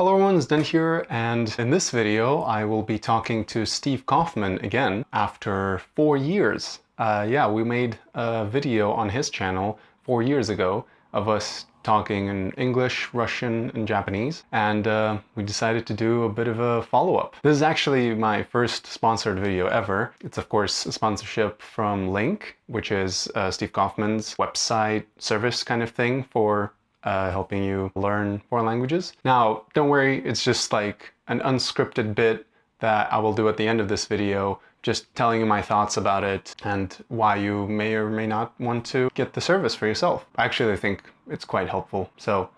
Hello everyone, it's Den here, and in this video I will be talking to Steve Kaufmann again after 4 years. We made a video on his channel 4 years ago of us talking in English, Russian, and Japanese, and we decided to do a bit of a follow-up. This is actually my first sponsored video ever. It's of course a sponsorship from Link, which is Steve Kaufmann's website service kind of thing for helping you learn foreign languages. Now, don't worry, it's just like an unscripted bit that I will do at the end of this video, just telling you my thoughts about it and why you may or may not want to get the service for yourself. Actually, I think it's quite helpful. So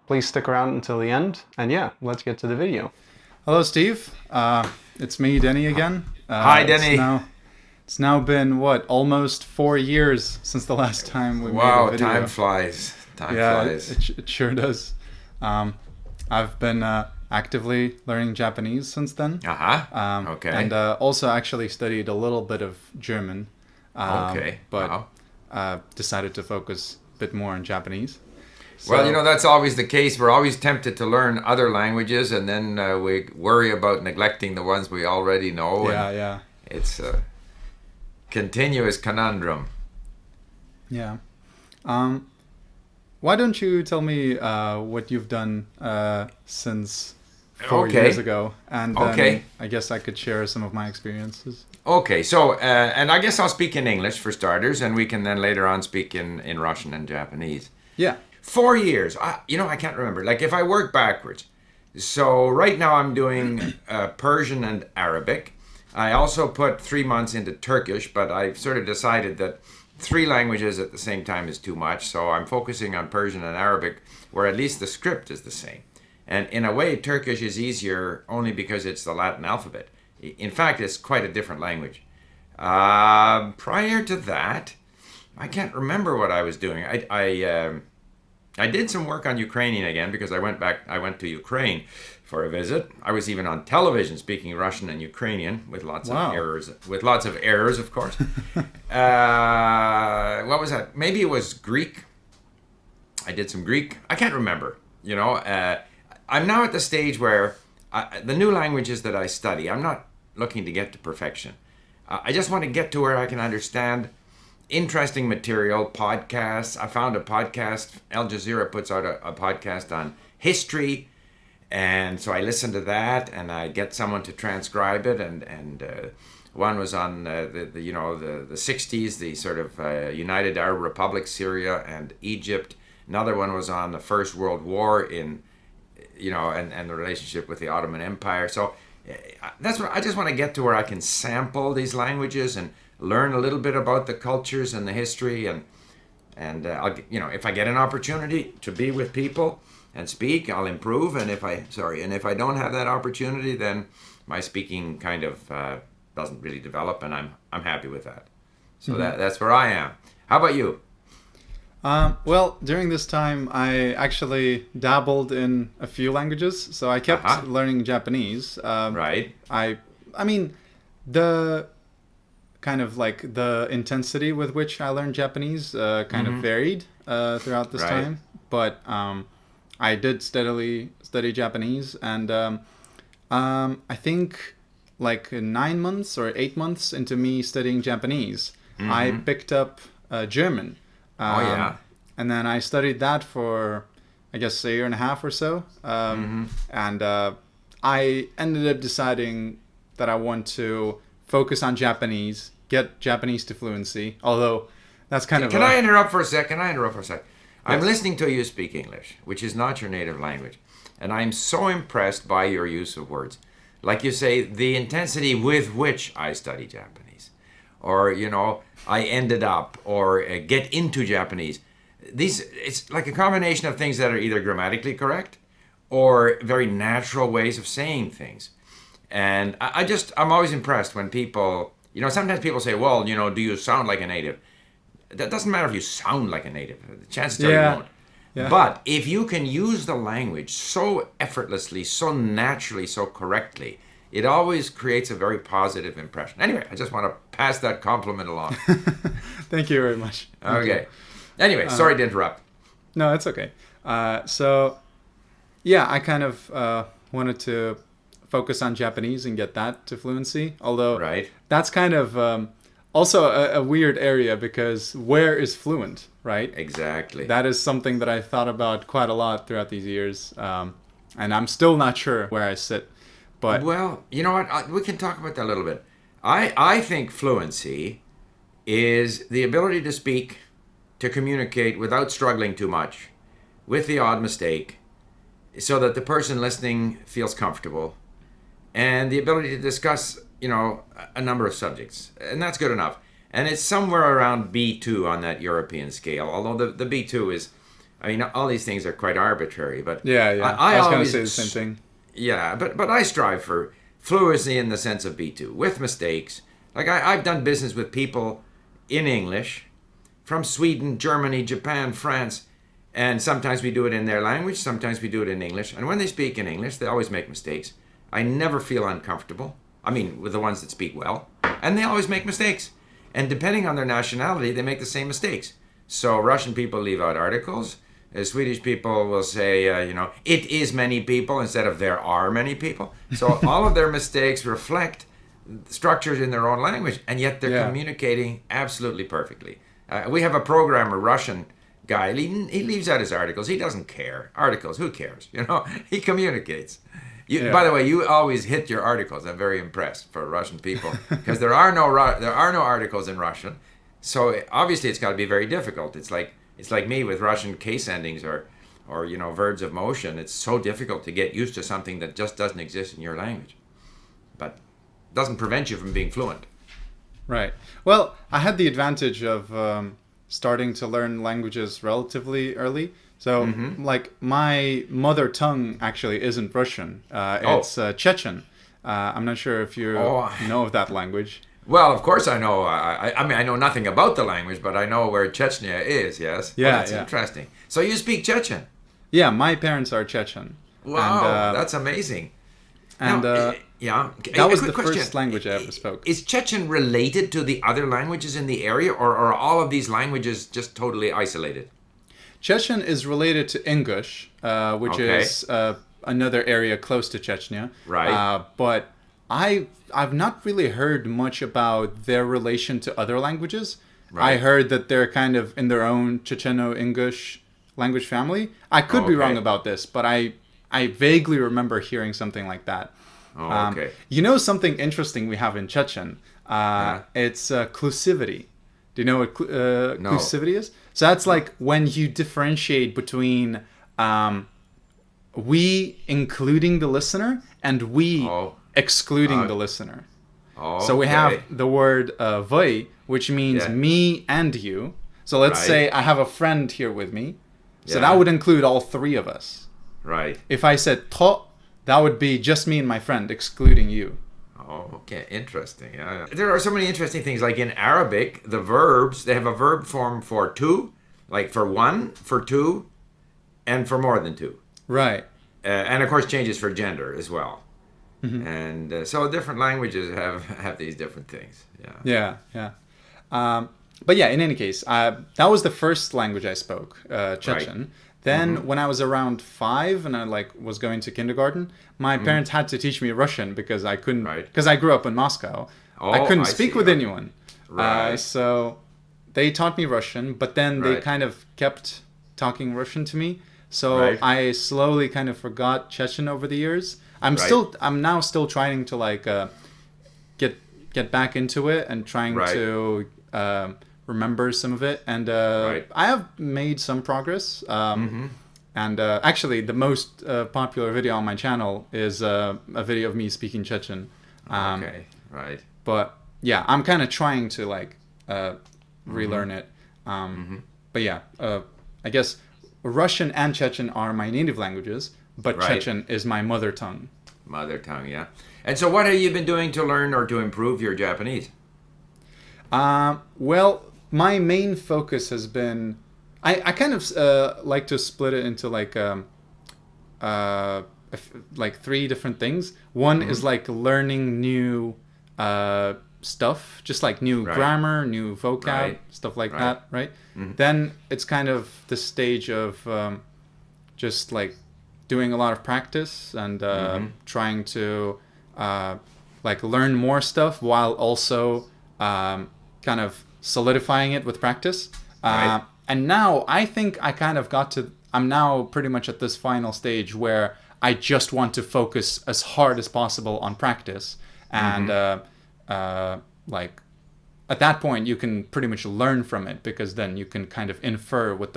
please stick around until the end. And yeah, let's get to the video. Hello, Steve. It's me, Denny, again. Hi, Denny. It's now been, what, almost 4 years since the last time we made a video. Wow, time flies. Time flies. It sure does. I've been actively learning Japanese since then. Okay. And also actually studied a little bit of German. But decided to focus a bit more on Japanese. So, well, that's always the case. We're always tempted to learn other languages, and then we worry about neglecting the ones we already know. Yeah. It's a continuous conundrum. Yeah. Why don't you tell me what you've done since 4 years ago, and then I guess I could share some of my experiences. Okay, so, and I guess I'll speak in English for starters, and we can then later on speak in Russian and Japanese. Yeah. 4 years, I can't remember. Like, if I work backwards, so right now I'm doing Persian and Arabic. I also put 3 months into Turkish, but I've sort of decided that 3 languages at the same time is too much, so I'm focusing on Persian and Arabic, where at least the script is the same. And in a way, Turkish is easier only because it's the Latin alphabet. In fact, it's quite a different language. Prior to that, I can't remember what I was doing. I did some work on Ukrainian again because I went to Ukraine for a visit. I was even on television speaking Russian and Ukrainian with lots of errors, of course. What was that? Maybe it was Greek. I did some Greek. I can't remember. I'm now at the stage where the new languages that I study, I'm not looking to get to perfection. I just want to get to where I can understand interesting material, podcasts. I found a podcast. Al Jazeera puts out a podcast on history, and so I listen to that, and I get someone to transcribe it. And one was on the 60s, the sort of United Arab Republic, Syria and Egypt. Another one was on the First World War and the relationship with the Ottoman Empire. So that's what I just want to get to, where I can sample these languages and learn a little bit about the cultures and the history, and I'll, if I get an opportunity to be with people and speak, I'll improve. And if I don't have that opportunity, then my speaking kind of doesn't really develop, and I'm happy with that. So that's where I am. How about you? Well, during this time, I actually dabbled in a few languages, so I kept learning Japanese. Right. I mean, the kind of like the intensity with which I learned Japanese kind of varied throughout this time, but I did steadily study Japanese, and I think like 9 months or 8 months into me studying Japanese, I picked up German. And then I studied that for, I guess, a year and a half or so. And I ended up deciding that I want to focus on Japanese, get Japanese to fluency. Although that's kind of... Can I interrupt for a sec? Yes. I'm listening to you speak English, which is not your native language. And I'm so impressed by your use of words. Like you say, the intensity with which I study Japanese. Or, I ended up, or get into Japanase. It's like a combination of things that are either grammatically correct or very natural ways of saying things. And I'm always impressed when people, sometimes people say, well, do you sound like a native? That doesn't matter if you sound like a native. The chances are you won't. Yeah. But if you can use the language so effortlessly, so naturally, so correctly, it always creates a very positive impression. Anyway, I just want to pass that compliment along. Thank you very much. Okay. Anyway, sorry to interrupt. No, it's okay. So Yeah, I kind of wanted to focus on Japanese and get that to fluency. Although Right. that's kind of also a weird area because where is fluent, right? Exactly. That is something that I thought about quite a lot throughout these years. And I'm still not sure where I sit. But Well, you know what? We can talk about that a little bit. I think fluency is the ability to speak, to communicate without struggling too much, with the odd mistake, so that the person listening feels comfortable, and the ability to discuss, a number of subjects. And that's good enough. And it's somewhere around B2 on that European scale, although the B2 is, all these things are quite arbitrary, but yeah. I was going to always say the same thing. Yeah, but I strive for fluency in the sense of B2, with mistakes. Like I've done business with people in English from Sweden, Germany, Japan, France, and sometimes we do it in their language, sometimes we do it in English. And when they speak in English, they always make mistakes. I never feel uncomfortable. With the ones that speak well. And they always make mistakes. And depending on their nationality, they make the same mistakes. So Russian people leave out articles. Swedish people will say, it is many people instead of there are many people. So all of their mistakes reflect structures in their own language, and yet they're communicating absolutely perfectly. We have a programmer, Russian guy. He leaves out his articles. He doesn't care. Articles, who cares? He communicates. By the way, you always hit your articles. I'm very impressed for Russian people because there are no articles in Russian. So obviously, it's got to be very difficult. It's like me with Russian case endings or verbs of motion. It's so difficult to get used to something that just doesn't exist in your language, but doesn't prevent you from being fluent. Right. Well, I had the advantage of starting to learn languages relatively early. So, like, my mother tongue actually isn't Russian. It's Chechen. I'm not sure if you know of that language. Well, of course I know. I know nothing about the language, but I know where Chechnya is, yes? Yeah, that's interesting. So you speak Chechen? Yeah, my parents are Chechen. Wow, and, that's amazing. And now, that was the question. first language I ever spoke. Is Chechen related to the other languages in the area, or are all of these languages just totally isolated? Chechen is related to English, which is another area close to Chechnya. Right. But I've not really heard much about their relation to other languages. Right. I heard that they're kind of in their own Checheno-English language family. I could be wrong about this, but I vaguely remember hearing something like that. Something interesting we have in Chechen? It's clusivity. Do you know what clusivity is? So that's like when you differentiate between we including the listener and we excluding the listener. So we have the word voi, which means me and you. So let's say I have a friend here with me. So that would include all three of us. Right. If I said to, that would be just me and my friend, excluding you. Oh, okay. Interesting. Yeah. There are so many interesting things. Like in Arabic, the verbs, they have a verb form for two, like for one, for two, and for more than two. Right. And of course, changes for gender as well. Mm-hmm. And so different languages have these different things. Yeah. But yeah, in any case, that was the first language I spoke, Chechen. Right. Then when I was around 5 and I was going to kindergarten, my parents had to teach me Russian because I couldn't, because I grew up in Moscow. I couldn't speak with anyone. Right. So they taught me Russian, but then they kind of kept talking Russian to me. So I slowly kind of forgot Chechen over the years. I'm now still trying to get back into it and trying to remember some of it, and I have made some progress. And actually, the most popular video on my channel is a video of me speaking Chechen. But yeah, I'm kind of trying to relearn it. But yeah, I guess Russian and Chechen are my native languages, but Chechen is my mother tongue. Mother tongue, yeah. And so, what have you been doing to learn or to improve your Japanese? Well, my main focus has been, I kind of like to split it into three different things. One is learning new stuff, just like new grammar, new vocab, stuff like that, right? Then it's kind of the stage of just doing a lot of practice and trying to like learn more stuff while also kind of solidifying it with practice. Right. And now I think I kind of I'm now pretty much at this final stage where I just want to focus as hard as possible on practice. And like at that point, you can pretty much learn from it because then you can kind of infer what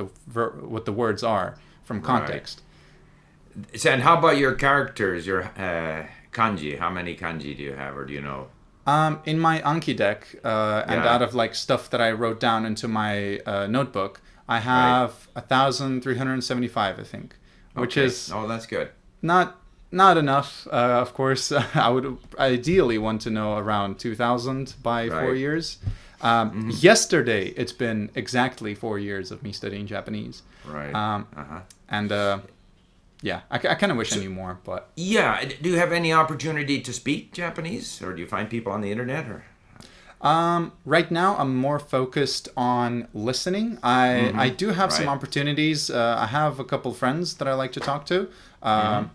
the words are from context. Right. So, and how about your characters, your kanji? How many kanji do you have, or do you know? In my Anki deck, and out of like stuff that I wrote down into my notebook, I have 1,375, I think, which is that's good. Not enough. Of course, I would ideally want to know around 2,000 by 4 years. Yesterday, it's been exactly 4 years of me studying Japanese. Right. And yeah, I kind of wish I knew more, but... Yeah, do you have any opportunity to speak Japanese, or do you find people on the internet, or... Right now, I'm more focused on listening. I do have some opportunities. I have a couple friends that I like to talk to. One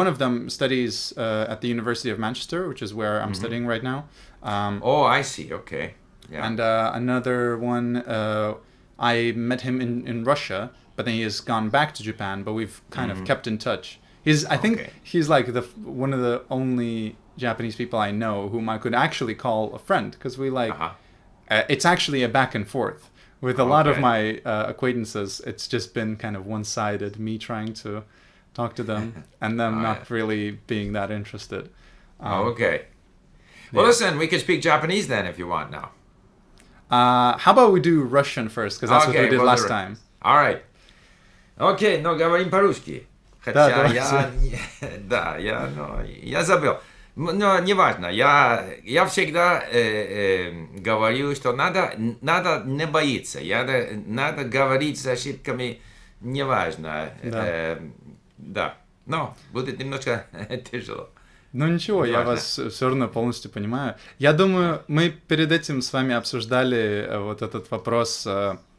of them studies at the University of Manchester, which is where I'm studying right now. I see. Okay. Yeah. And another one, I met him in Russia, but then he has gone back to Japan. But we've kind of kept in touch. I think he's like one of the only Japanese people I know whom I could actually call a friend, because we like it's actually a back and forth. With a lot of my acquaintances, it's just been kind of one-sided, me trying to talk to them and them not really being that interested. Okay. Well, listen, we can speak Japanese then if you want now. How about we do Russian first, because that's what we did last time. All right. Окей, но говорим по-русски. Хотя я забыл. Но неважно, я всегда говорю, что надо не бояться, надо говорить с ошибками, неважно, да, но будет немножко тяжело. Ну ничего, я вас все равно полностью понимаю. Я думаю, мы перед этим с вами обсуждали вот этот вопрос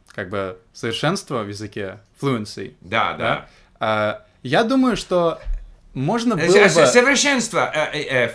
как бы совершенства в языке, fluency. Да. Я думаю, что можно было бы... Совершенство,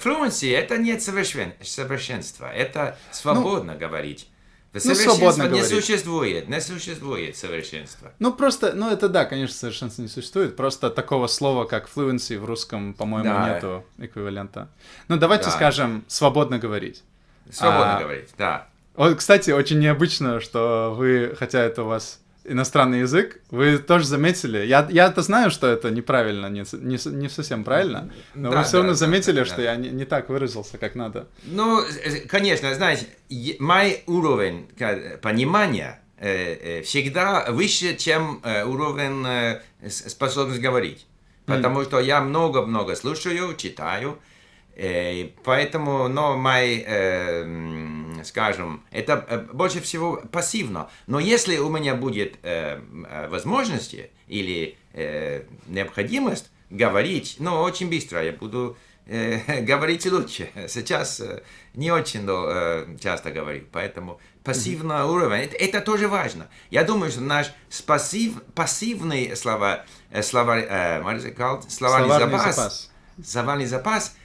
fluency, это не совершенство, это свободно говорить. Совершенства не существует совершенства. Это да, конечно, совершенства не существует, просто такого слова, как fluency в русском, по-моему, нету эквивалента. Ну, давайте скажем «свободно говорить». Свободно говорить, да. Вот, кстати, очень необычно, что вы, хотя это у вас иностранный язык, вы тоже заметили, я-то знаю, что это неправильно, не совсем правильно, но вы все равно заметили, что я не так выразился, как надо. Ну, конечно, знаете, мой уровень понимания всегда выше, чем уровень способности говорить, потому что я много слушаю, читаю, поэтому, скажем, это больше всего пассивно. Но если у меня будет возможности или необходимость говорить, очень быстро я буду говорить лучше. Сейчас не очень часто говорю, поэтому пассивный уровень, это тоже важно. Я думаю, что наш пассивный словарный запас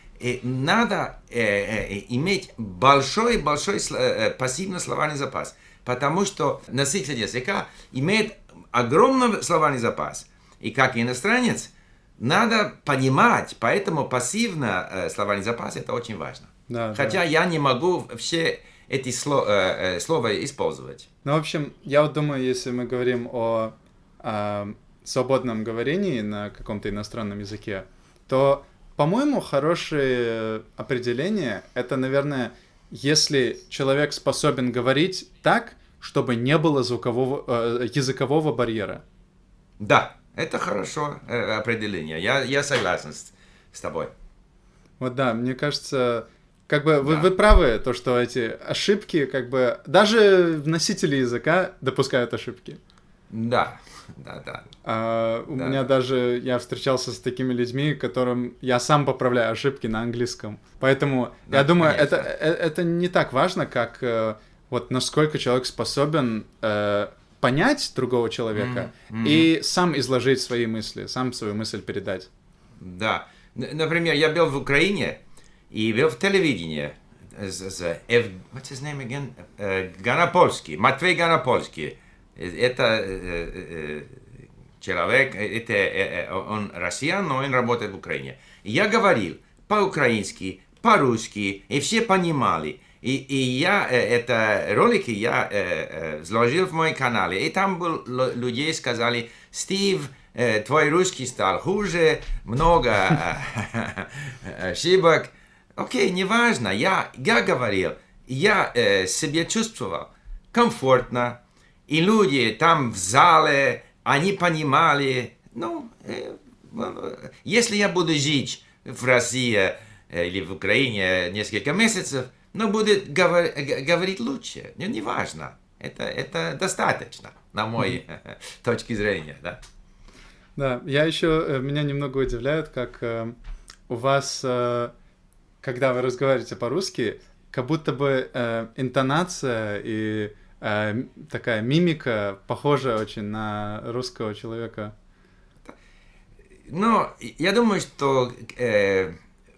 надо иметь большой пассивный словарный запас, потому что носитель языка имеет огромный словарный запас. И как иностранец надо понимать, поэтому пассивный словарный запас это очень важно. Хотя я не могу все эти слова использовать. Ну, в общем, я вот думаю, если мы говорим о свободном говорении на каком-то иностранном языке, то по-моему, хорошее определение — это, наверное, если человек способен говорить так, чтобы не было языкового барьера. Да, это хорошее определение. Я согласен с тобой. Вот да, мне кажется, как бы вы правы, то, что эти ошибки, как бы, даже носители языка допускают ошибки. Да. У меня даже, я встречался с такими людьми, которым я сам поправляю ошибки на английском. Поэтому я думаю, это не так важно, как вот насколько человек способен понять другого человека и сам изложить свои мысли, сам свою мысль передать. Да. Например, я был в Украине и был в телевидении. What's his name again? Ганапольский, Матвей Ганапольский. Это человек, он россиян, но он работает в Украине. И я говорил по-украински, по-русски, и все понимали. И я это ролики я изложил в моем канале. И там был, людей сказали: Стив, твой русский стал хуже, много ошибок. Окей, неважно, я говорил, я себя чувствовал комфортно, и люди там в зале, они понимали, если я буду жить в России или в Украине несколько месяцев, будет говорить лучше, неважно, это достаточно, на мой точке зрения, да. Да, меня немного удивляет, как у вас... Когда вы разговариваете по-русски, как будто бы интонация и такая мимика похожа очень на русского человека. Я думаю, что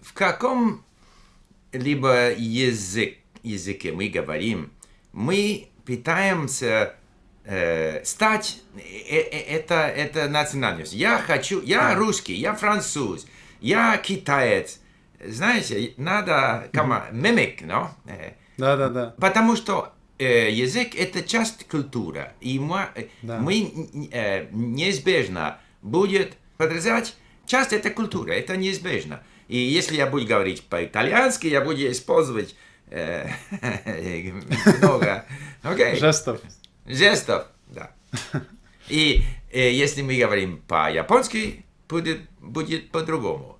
в каком-либо языке мы говорим, мы пытаемся стать это национальность. Я русский, я француз, я китаец. Знаете, надо мимик, но? Да. Потому что язык это часть культуры, и мы неизбежно будет подразумевать часть этой культуры, это неизбежно. И если я буду говорить по-итальянски, я буду использовать много жестов, да. И если мы говорим по-японски, будет по-другому.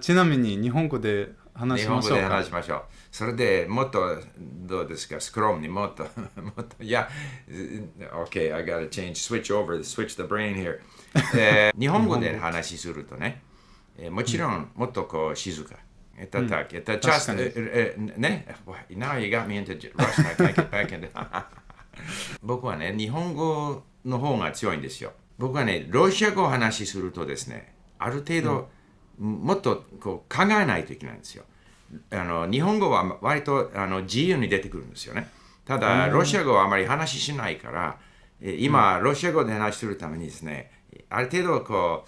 ちなみに日本語で話しましょうか。日本語で話しましょう。それでもっとどうですか、スクロームにもっとOkay, I gotta switch the brain here. 日本語で話するとね、もちろんもっとこう静か。justね、Now you got me into rush. I can't get back into 僕はね、日本語の方が強いんですよ。僕はね、ロシア語を話するとですね、ある程度、もっとこう考えないといけないんですよ。日本語は割と自由に出てくるんですよね。ただ、ロシア語はあまり話しないから、今、ロシア語で話するためにですね、ある程度こ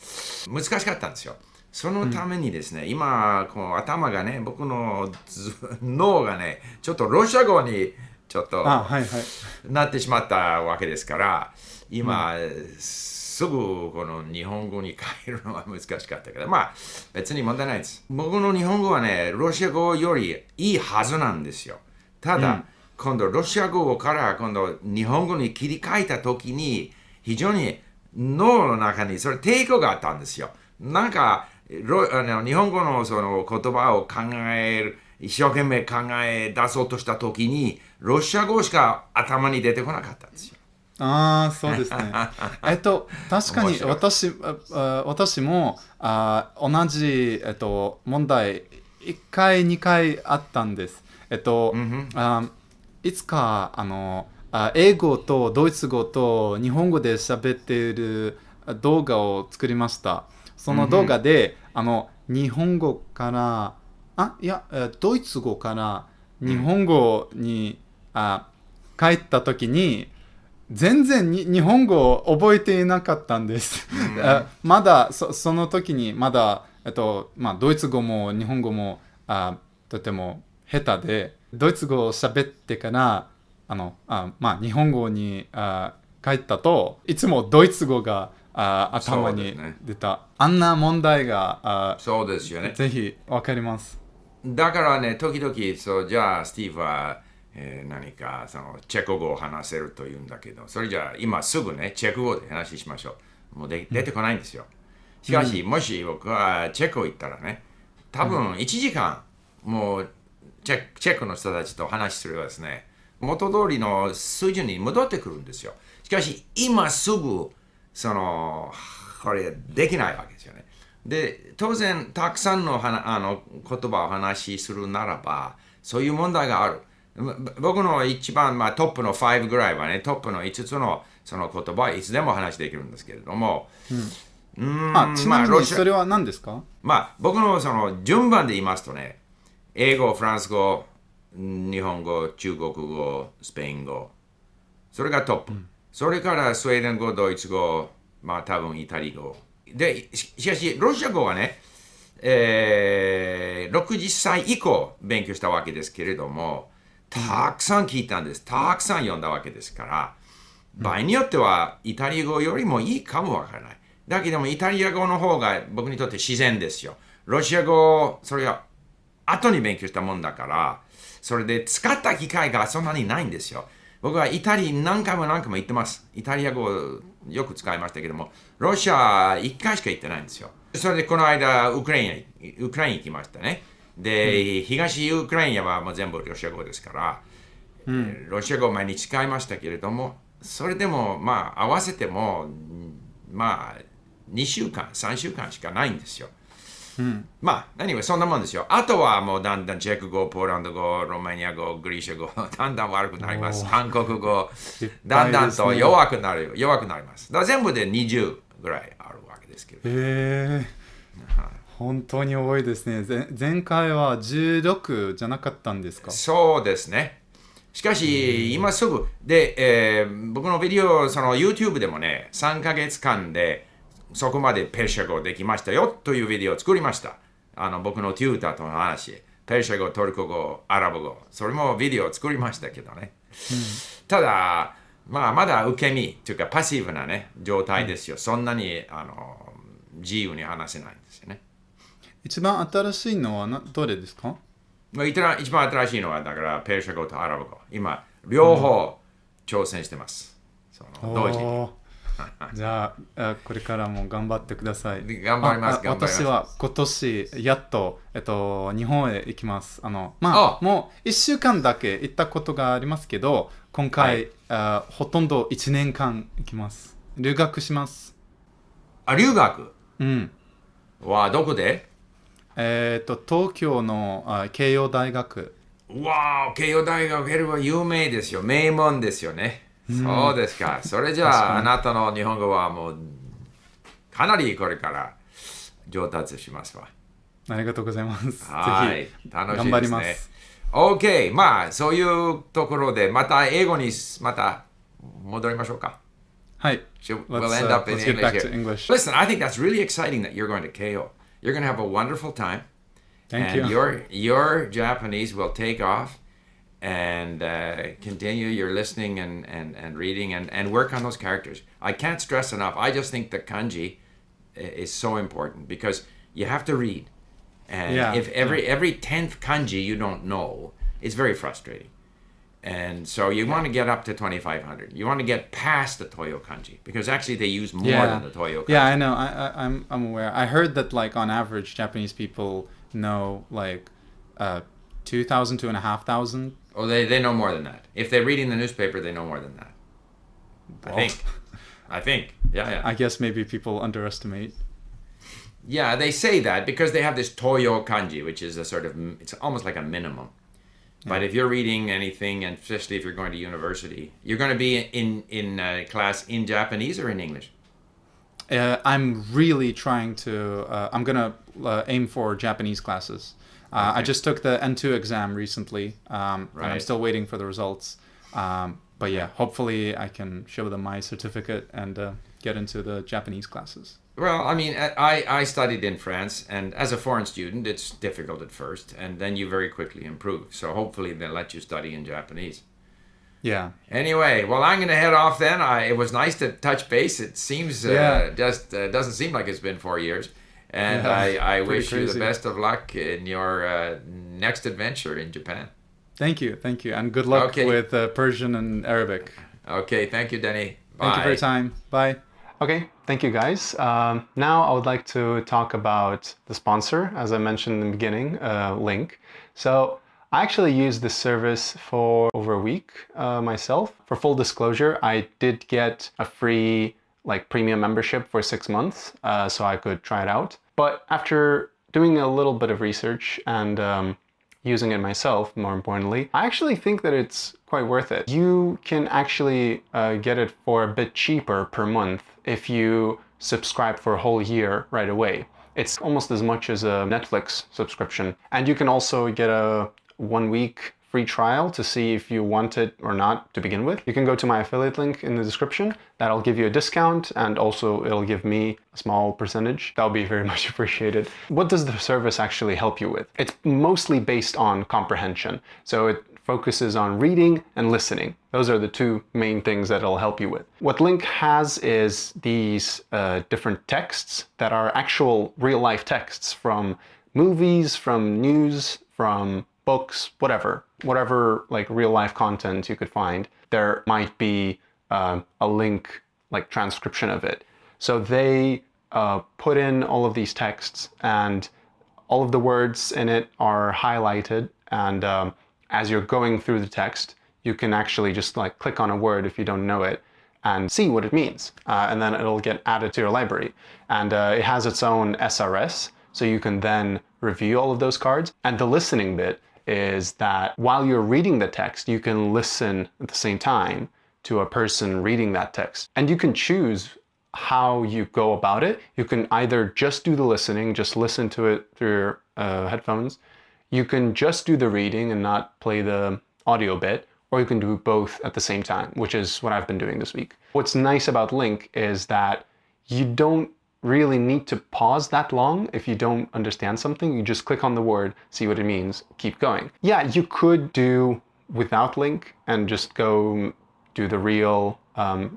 う難しかったんですよ。そのためにですね、今、こう頭がね、僕の脳がね、ちょっとロシア語にちょっとなってしまったわけですから、今、すぐこの日本語に変えるのは難しかったけど、別に問題ないです。僕の日本語はね、ロシア語よりいいはずなんですよ。ただ、今度ロシア語から今度日本語に切り替えた時に、非常に脳の中にそれ抵抗があったんですよ。なんか、日本語のその言葉を考える、一生懸命考え出そうとした時に、ロシア語しか頭に出てこなかったんですよ。そうですね。確かに私も同じ、問題1回2回あったんです。いつか英語とドイツ語と日本語で喋っている動画を作りました。その動画で日本語からドイツ語から日本語に帰った時に全然日本語を覚えていなかったんです。まだその時にまだ、ドイツ語も日本語もとても下手で、ドイツ語を喋ってから日本語に帰ったといつもドイツ語が頭に出た、あんな問題がそうですよね。ぜひわかります。だからね、時々じゃあスティーブは何かそのチェコ語を話せるというんだけど、それじゃあ今すぐねチェコ語で話しましょう。もう出てこないんですよ。しかし、もし僕はチェコ行ったらね、多分1時間もうチェコの人たちと話すればですね、元通りの水準に戻ってくるんですよ。しかし今すぐこれできないわけですよね。で、当然たくさんの言葉を話しするならばそういう問題がある。僕の一番、トップの5ぐらいはね、トップの5つのその言葉はいつでも話できるんですけれども、ちなみにそれは何ですか？僕のその順番で言いますとね、英語、フランス語、日本語、中国語、スペイン語、それがトップ。それからスウェーデン語、ドイツ語、多分イタリア語。で、しかし、ロシア語はね、60歳以降勉強したわけですけれども、たくさん聞いたんです。たくさん読んだわけですから、場合によってはイタリア語よりもいいかもわからない。だけどもイタリア語の方が僕にとって自然ですよ。ロシア語、それは後に勉強したもんだから、それで使った機会がそんなにないんですよ。僕はイタリア何回も行ってます。イタリア語をよく使いましたけども、ロシア1回しか行ってないんですよ。それでこの間ウクライナ行きましたね。で、東ウクライナはもう全部ロシア語ですから、ロシア語を毎日使いましたけれども、それでも合わせても2週間、3週間しかないんですよ。何もそんなもんですよ。あとはもうだんだんチェック語、ポーランド語、ロマニア語、グリシャ語、だんだん悪くなります。韓国語、だんだんと弱くなります。だから全部で20ぐらいあるわけですけど。本当に多いですね。前回は16じゃなかったんですか？そうですね。しかし、今すぐ、で、僕のビデオ、その YouTube でもね、3ヶ月間で、そこまでペルシャ語できましたよというビデオを作りました。僕のテューターとの話、ペルシャ語、トルコ語、アラブ語、それもビデオを作りましたけどね。ただ、まだ受け身というかパッシブなね、状態ですよ。そんなに自由に話せないんですよね。一番新しいのはどれですか？一番新しいのはだからペルシャ語とアラブ語。今、両方挑戦してます。同時に。じゃあ、これからも頑張ってください。頑張ります。私は今年やっと、日本へ行きます。もう1週間だけ行ったことがありますけど、今回、ほとんど1年間行きます。留学します。留学？どこで？東京の慶応大学。慶応大学は有名ですよ。名門ですよね。そうですか。それじゃあ、あなたの日本語はもうかなりこれから上達しますわ。ありがとうございます。ぜひ楽しいですね。頑張ります。OK。そういうところで、また英語にまた戻りましょうか。はい。We'll end up in let's get English back here. to English. Listen, I think that's really exciting that you're going to KO. You're going to have a wonderful time. Thank and you. your Japanese will take off and continue your listening and reading and work on those characters. I can't stress enough. I just think the kanji is so important because you have to read. And if every 10th kanji you don't know, it's very frustrating. And so you want to get up to 2,500. You want to get past the Toyo kanji because actually they use more than the Toyo kanji. Yeah, I know. I'm aware. I heard that like on average Japanese people know like 2,000 to 2,500. Oh, they know more than that. If they're reading the newspaper, they know more than that. I think. Yeah. I guess maybe people underestimate. Yeah, they say that because they have this Toyo kanji, which is a sort of, it's almost like a minimum. But if you're reading anything, and especially if you're going to university, you're going to be in class in Japanese or in English? I'm really trying to, I'm going to aim for Japanese classes. I just took the N2 exam recently, and I'm still waiting for the results. But yeah, hopefully I can show them my certificate and get into the Japanese classes. Well, I mean, I studied in France, and as a foreign student, it's difficult at first, and then you very quickly improve. So hopefully they'll let you study in Japanese. Yeah. Anyway, well, I'm going to head off then. It was nice to touch base. It seems just doesn't seem like it's been 4 years. And I wish you the best of luck in your next adventure in Japan. Thank you. And good luck with Persian and Arabic. Okay, thank you, Denny. Bye. Thank you for your time. Bye. Okay, thank you guys. Now I would like to talk about the sponsor, as I mentioned in the beginning, Link. So I actually used this service for over a week myself. For full disclosure, I did get a free premium membership for 6 months, so I could try it out. But after doing a little bit of research and using it myself, more importantly, I actually think that it's quite worth it. You can actually get it for a bit cheaper per month if you subscribe for a whole year right away. It's almost as much as a Netflix subscription. And you can also get a 1-week free trial to see if you want it or not to begin with. You can go to my affiliate link in the description. That'll give you a discount, and also it'll give me a small percentage. That'll be very much appreciated. What does the service actually help you with? It's mostly based on comprehension. So it focuses on reading and listening. Those are the two main things that it'll help you with. What Link has is these different texts that are actual real-life texts from movies, from news, from books, whatever like real-life content you could find. There might be a link, like transcription of it. So they put in all of these texts, and all of the words in it are highlighted, and as you're going through the text, you can actually just like click on a word if you don't know it and see what it means, and then it'll get added to your library. And it has its own SRS, so you can then review all of those cards. And the listening bit is that while you're reading the text, you can listen at the same time to a person reading that text. And you can choose how you go about it. You can either just do the listening, just listen to it through your headphones. You can just do the reading and not play the audio bit, or you can do both at the same time, which is what I've been doing this week. What's nice about Link is that you don't really need to pause that long if you don't understand something. You just click on the word, see what it means, keep going. Yeah, you could do without Link and just go do the real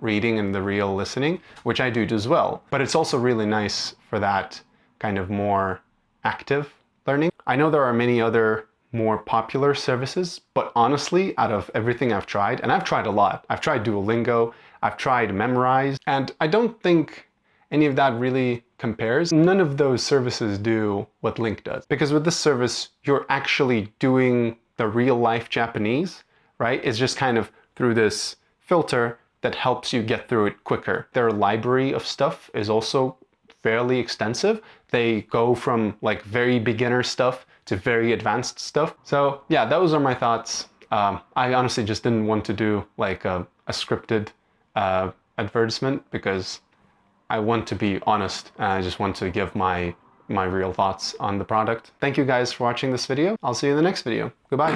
reading and the real listening, which I do as well. But it's also really nice for that kind of more active learning. I know there are many other more popular services, but honestly, out of everything I've tried, and I've tried a lot, I've tried Duolingo, I've tried Memrise, and I don't think any of that really compares. None of those services do what Link does. Because with this service, you're actually doing the real life Japanese, right? It's just kind of through this filter that helps you get through it quicker. Their library of stuff is also fairly extensive. They go from like very beginner stuff to very advanced stuff. So yeah, those are my thoughts. I honestly just didn't want to do like a scripted advertisement because I want to be honest, and I just want to give my real thoughts on the product. Thank you guys for watching this video. I'll see you in the next video. Goodbye.